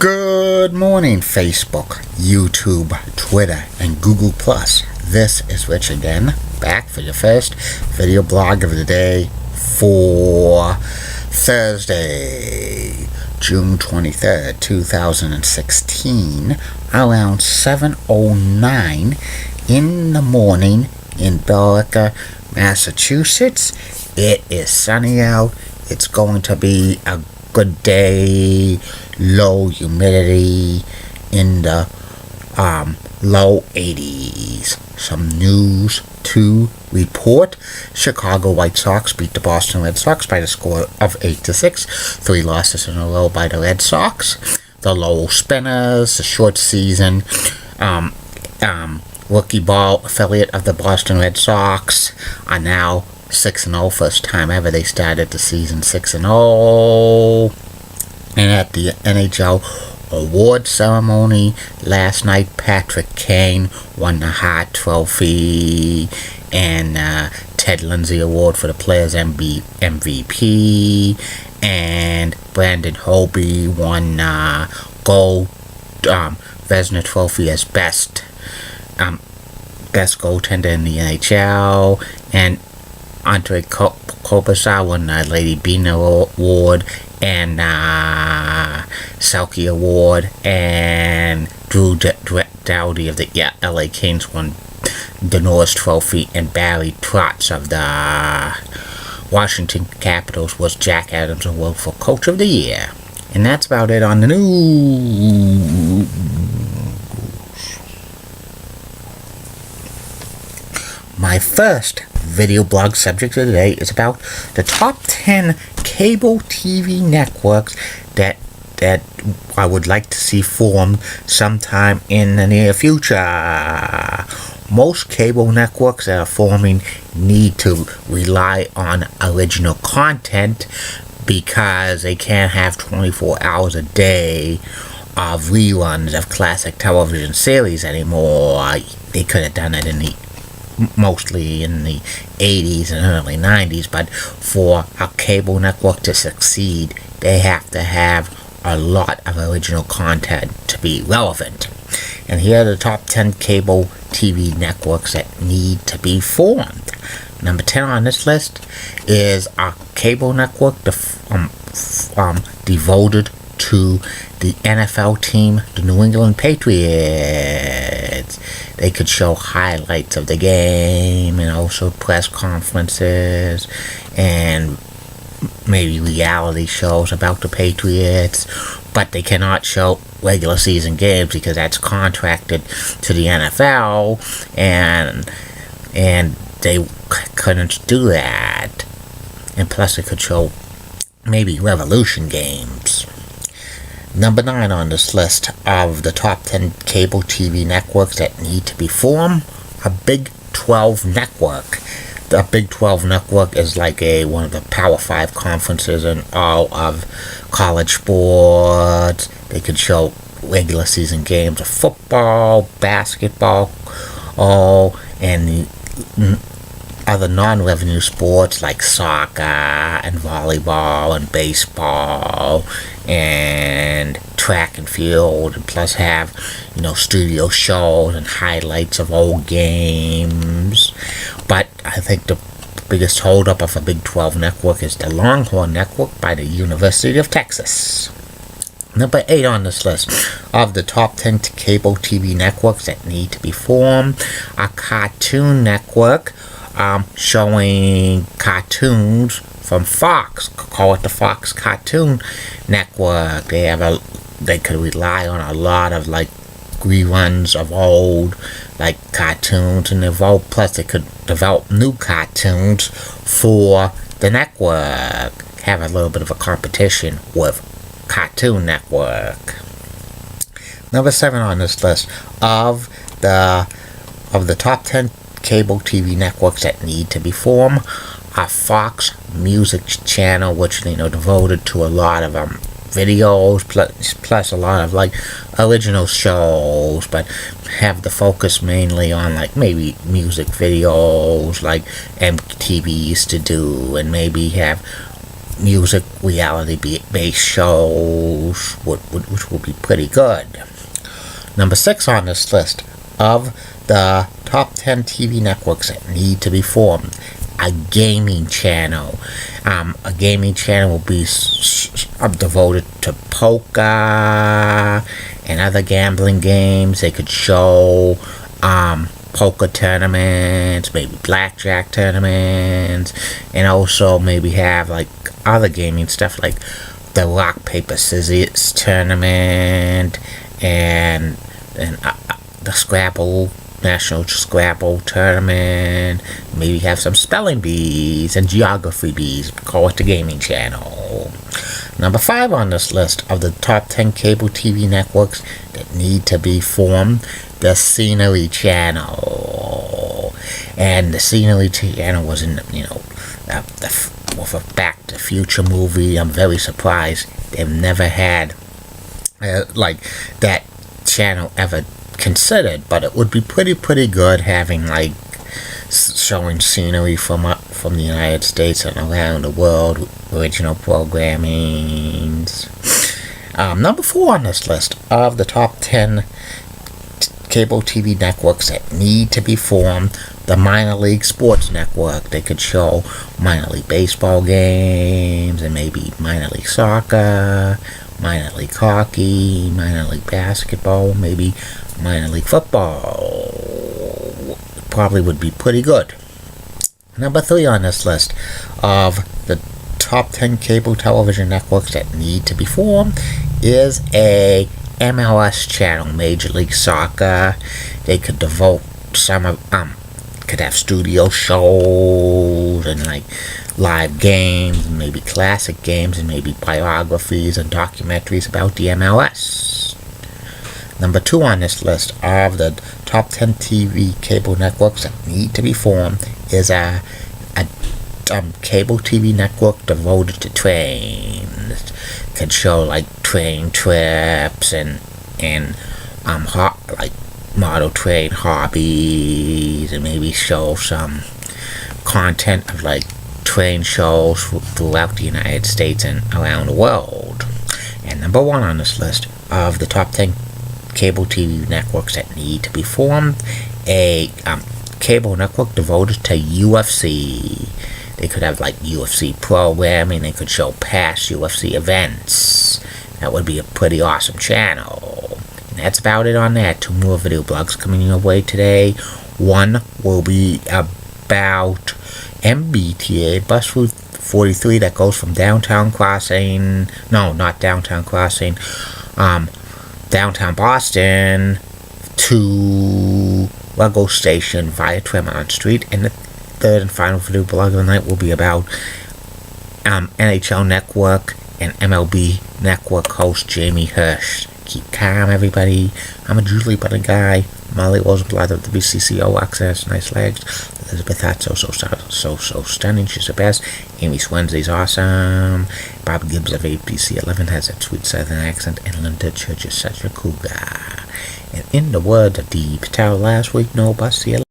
Good morning, Facebook, YouTube, Twitter, and Google+. This is Rich again, back for your first video blog of the day for Thursday, June 23rd, 2016, around 7:09 in the morning in Billerica, Massachusetts. It is sunny out. It's going to be a good day. Low humidity in the low 80s. Some news to report. Chicago White Sox beat the Boston Red Sox by the score of 8-6. 3 losses in a row by the Red Sox. The Lowell Spinners, the short season rookie ball affiliate of the Boston Red Sox, are now 6-0. First time ever they started the season 6-0. And at the NHL award ceremony last night, Patrick Kane won the Hart Trophy and Ted Lindsay Award for the Players MVP, and Brandon Hobie won Gold Vezina Trophy as best goaltender in the NHL, and Andre Kopitar won the Lady Bean Award and Selke Award, and Drew Doughty of the LA Kings won the Norris Trophy, and Barry Trotz of the Washington Capitals was Jack Adams Award for Coach of the Year. And that's about it on the news. My first video blog subject of the day is about the top 10 cable TV networks that I would like to see formed sometime in the near future. Most cable networks that are forming need to rely on original content because they can't have 24 hours a day of reruns of classic television series anymore. They could have done it mostly in the 80s and early 90s, but for a cable network to succeed, they have to have a lot of original content to be relevant. And here are the top 10 cable TV networks that need to be formed. Number 10 on this list is a cable network devoted to the NFL team, the New England Patriots. They could show highlights of the game and also press conferences and maybe reality shows about the Patriots, but they cannot show regular season games because that's contracted to the NFL, and they couldn't do that. And plus they could show maybe Revolution games. Number 9 on this list of the top 10 cable TV networks that need to be formed, a Big 12 network. The Big 12 network is like one of the Power 5 conferences in all of college sports. They could show regular season games of football, basketball, and the other non-revenue sports like soccer and volleyball and baseball and track and field, and plus have studio shows and highlights of old games. But I think the biggest holdup of a Big 12 network is the Longhorn Network by the University of Texas. Number 8 on this list of the top 10 cable TV networks that need to be formed, a Cartoon Network showing cartoons from Fox. Call it the Fox Cartoon Network. They could rely on a lot of reruns of old cartoons and evolve. Plus they could develop new cartoons for the network. Have a little bit of a competition with Cartoon Network. Number 7 on this list of the top 10 cable TV networks that need to be formed, a Fox Music channel, which devoted to a lot of videos, plus a lot of original shows, but have the focus mainly on maybe music videos like MTV used to do, and maybe have music reality-based shows, which will be pretty good. Number 6 on this list of the top 10 TV networks that need to be formed, a gaming channel. A gaming channel will be devoted to poker and other gambling games. They could show poker tournaments, maybe blackjack tournaments, and also maybe have like other gaming stuff like the rock paper scissors tournament and the Scrabble National Scrabble tournament. Maybe have some spelling bees and geography bees. Call it the gaming channel. Number 5 on this list of the top 10 cable TV networks that need to be formed, the Scenery Channel. And the Scenery Channel was in, with a Back to the Future movie. I'm very surprised they've never had like that channel ever considered, but it would be pretty good having like showing scenery from the United States and around the world, original programming. Number 4 on this list of the top 10 cable TV networks that need to be formed, the Minor League Sports Network. They could show minor league baseball games and maybe minor league soccer, minor league hockey, minor league basketball, maybe minor league football. Probably would be pretty good. Number 3 on this list of the top 10 cable television networks that need to be formed is a MLS channel, Major League Soccer. They could devote could have studio shows and like live games, and maybe classic games, and maybe biographies and documentaries about the MLS. Number 2 on this list of the top 10 TV cable networks that need to be formed is a cable TV network devoted to trains. Could show like train trips and like model train hobbies, and maybe show some content of like train shows throughout the United States and around the world. And number 1 on this list of the top 10 cable TV networks that need to be formed, a cable network devoted to UFC. They could have like UFC programming. They could show past UFC events. That would be a pretty awesome channel. And that's about it on that. 2 more video blogs coming your way today. One will be about MBTA, Bus Route 43, that goes from downtown Crossing, no, not downtown Crossing, downtown Boston to Largo Station via Tremont Street. And the third and final video blog of the night will be about NHL Network and MLB Network host Jamie Hirsch. Keep calm, everybody. I'm a Julie Butter guy. Molly Rosenblatt of the BCCO Access. Nice legs. Elizabeth Hart, so stunning. She's the best. Amy Swensey's awesome. Bob Gibbs of APC 11 has that sweet southern accent. And Linda Church is such a cool guy. And in the words of Dee Patel last week, no bus, see you